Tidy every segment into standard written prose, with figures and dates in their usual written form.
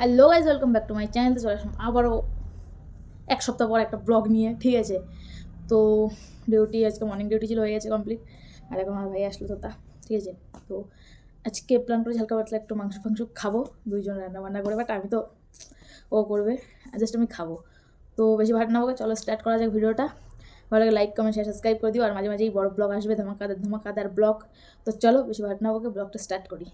Hello guys, welcome back to my channel. চলে আসলাম আবারও এক সপ্তাহ পর একটা ব্লগ নিয়ে, ঠিক আছে। তো ডিউটি আজকে মর্নিং ডিউটি ছিল, হয়ে গেছে কমপ্লিট। আর এখন আমার ভাই আসলো তোতা, ঠিক আছে। তো আজকে প্ল্যান করেছি হালকা পাতলা একটু মাংস ফাংস খাবো, দুইজন রান্না বান্না করে, বাট আমি তো ও করবে, জাস্ট আমি খাবো। তো বেশি ভাট না হোক, চলো স্টার্ট করা যাক ভিডিওটা। ভালো লাগে লাইক কমেন্ট শেয়ার সাবস্ক্রাইব করে দিও। আর মাঝে মাঝেই বড় ব্লগ আসবে, ধামাকাদার ব্লগ। তো চলো বেশি ভাট না হোক, ব্লগটা স্টার্ট করি।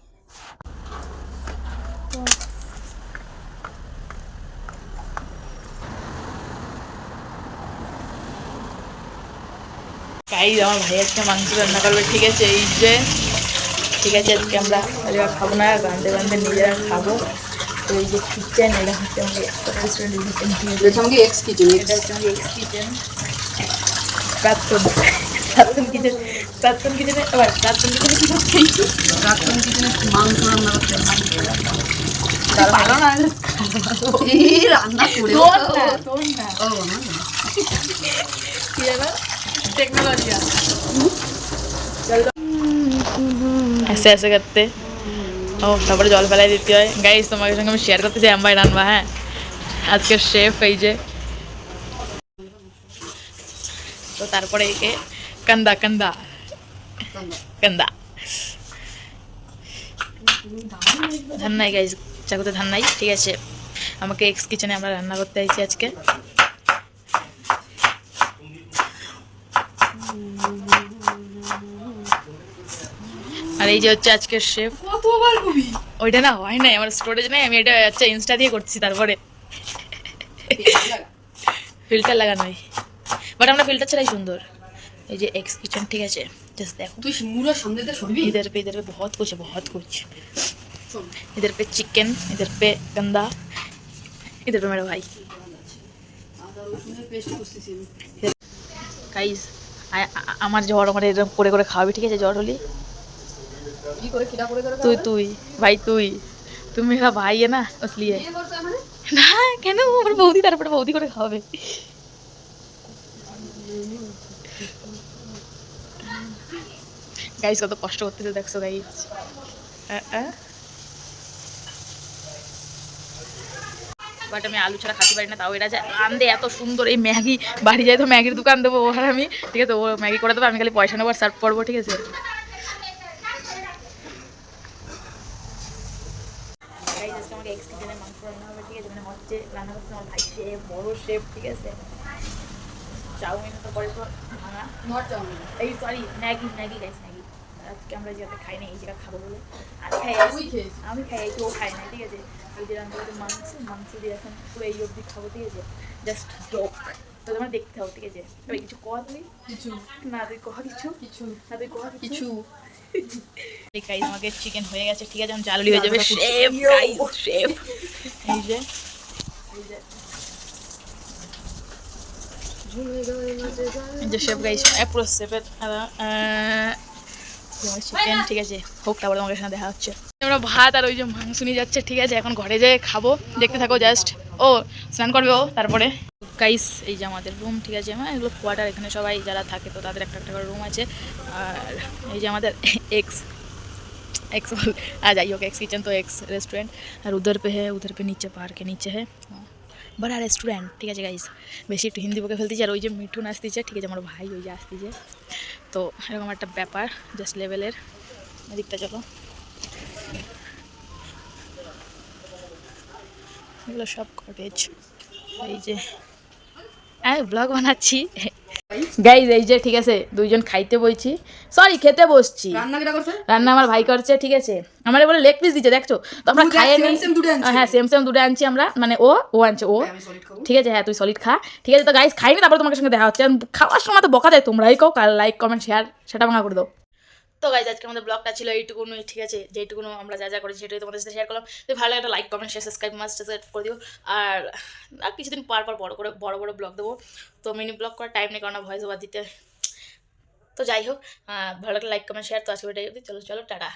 গাইজ, আমার ভাই আজকে মাংস রান্না করবে, ঠিক আছে। এই যে ঠিক আছে, আজকে আমরা খাবো না, গান্ধে গান্ধে নিজেরা খাবো। তো এই যে কিচেন, এটা হচ্ছে আমাদের রেস্টুরেন্টের এক্স কিচেন। এটা হচ্ছে আমাদের এক্স কিচেন, প্রাক্তন প্রাক্তন কিচেন। প্রাক্তন কিচেনে আবার প্রাক্তন কিচেনে কী করতে প্রাক্তন কিচেনে মাংস রান্না করতে ভালো না রান্না করে কি জানো, টেকনোলজি ऐसे ऐसे करते ও তারপরে জল ফেলাই দিতে হয়। গাইস, তোমাদের সঙ্গে আমি শেয়ার করতে চাই আমি রান্না, হ্যাঁ। আজকে শেফ এই যে, তো তারপরে একে কান্দা কান্দা কান্দা ধান নাই গাইস, চাকুতে ধান নাই, ঠিক আছে। আমাকে এক্স কিচেনে আমরা রান্না করতে আইছি আজকে। আর এই যে হচ্ছে আজকের শেফ। ওইটা না হয় নাই, আমার স্টোরেজ নাই, আমি এটা আচ্ছা ইনস্টা দিয়ে করছি। তারপরে ফিল্টার লাগানো হয়, বাট আমরা ফিল্টার ছাড়াই সুন্দর। এই যে এক্স किचन, ঠিক আছে। जस्ट देखो, তুই মুরা সামনে দে সরবি। इधर पे बहुत कुछ इधर पे चिकन, इधर पे गंदा, इधर पे मेरा भाई। गाइस, আমার জ্বর, আমার এরকম করে করে খাওয়াবি, ঠিক আছে। জ্বর হলি কি করে কিডা করে করে তুই ভাই, তুই মেরা ভাই है ना, इसलिए না কেন আমার বৌদি, তারপরে বৌদি করে খাওয়াবে। গাইস, কত কষ্ট করতেছে দেখছো গাইস। বাট আমি আলু ছাড়া খাতে পারি না, তাও এরা যে রান্ধে এত সুন্দর। এই ম্যাগি বাড়ি যাই তো ম্যাগির দোকান দেবো আর আমি, ঠিক আছে। ও ম্যাগি করে দেবো, আমি খালি পয়সা নেবো আর সার্ভ করবো, ঠিক আছে। আমাকে এক্স কিচেনে মাংস রান্না হবে, ঠিক আছে। মানে হচ্ছে রান্না করছে আমার ভাই, শেফ, বড় শেফ, ঠিক আছে। চাউমিন তো পরে তো ভাঙা, এই সরি ম্যাগি গাইস, ম্যাগি। আজকে আমরা যেটা খাই না, এই জায়গা খাবো বলে আমি খাই, তো ও খাই না, ঠিক আছে। এই যে রান্না করতে মাংস দিয়ে এখন পুরো এই অবধি খাবো, ঠিক আছে। জাস্ট ডক, তো তোমরা দেখতে হবে, ঠিক আছে। তবে কিছু কয়া তুমি কিছু না, তুই কয়া কিছু না, তুই কয়া কিছু। গাইস, আমাকে চিকেন হয়ে গেছে, ঠিক আছে। আমি জালুলি হয়ে যাবে শেফ, গাইস শেফ। এই যে শেফ গাইস, পুরো শেফের চিকেন, ঠিক আছে। হোক, তারপরে তোমাকে সাথে দেখা হচ্ছে। আমরা ভাত আর ওই যে মাংস নিয়ে যাচ্ছে, ঠিক আছে। এখন ঘরে যেয়ে খাবো, দেখতে থাকো জাস্ট। ও স্নান করবে ও, তারপরে গাইস এই যে আমাদের রুম, ঠিক আছে। হ্যাঁ, এগুলো কোয়ার্টার, এখানে সবাই যারা থাকে তো তাদের একটা একটা করে রুম আছে। আর এই যে আমাদের एक्स आ जाइए एक्स किचन, तो एक्स रेस्टोरेंट। और उधर पे नीचे पहाड़ के नीचे है बड़ा रेस्टोरेंट, ঠিক আছে গাইস। বেশি একটু হিন্দি বকে ফেলতেছি। আর ওই যে মিঠুন আসতেছে, ঠিক আছে, আমার ভাই ওই যে আসতেছে। তো এরকম একটা ব্যাপার, জাস্ট লেভেলের। এদিকটা চলো, এগুলো সব কটেজ। এই যে আমি ব্লগ বানাচ্ছি গাইজ, এই যে ঠিক আছে, দুইজন খাইতে বইছি, সরি খেতে বসছি। রান্না আমার ভাই করছে, ঠিক আছে। আমার বলে লেগ পিস দিচ্ছে, দেখছো তো। আমরা খাইয়ে নিই, হ্যাঁ সেম দুটো আনছি আমরা, মানে ও আনছে ও, ঠিক আছে। হ্যাঁ, তুই সলিড খা, ঠিক আছে। তো গাইজ খাইনি, তারপরে তোমার সঙ্গে দেখা হচ্ছে। খাওয়ার সময় তো বকা দেয়, তোমরাই কও, লাইক কমেন্ট শেয়ার সেটা ভাঙা করে দাও। তো গাইজ, আজকে আমাদের ব্লগটা ছিল এইটুকুনই, ঠিক আছে। যেইটুকুনো আমরা যা করেছি সেটাই তোমাদের সাথে শেয়ার করলাম। তো ভালো একটা লাইক কমেন্ট শেয়ার সাবস্ক্রাইব করে দিও। আর কিছুদিন পর বড় ব্লগ দেবো। তো মিনি ব্লগ করার টাইম নেই, কারণ ভয়েস ওভার দিতে। তো যাই হোক, ভালো একটা লাইক কমেন্ট শেয়ার। তো আজকে চলো টাটা।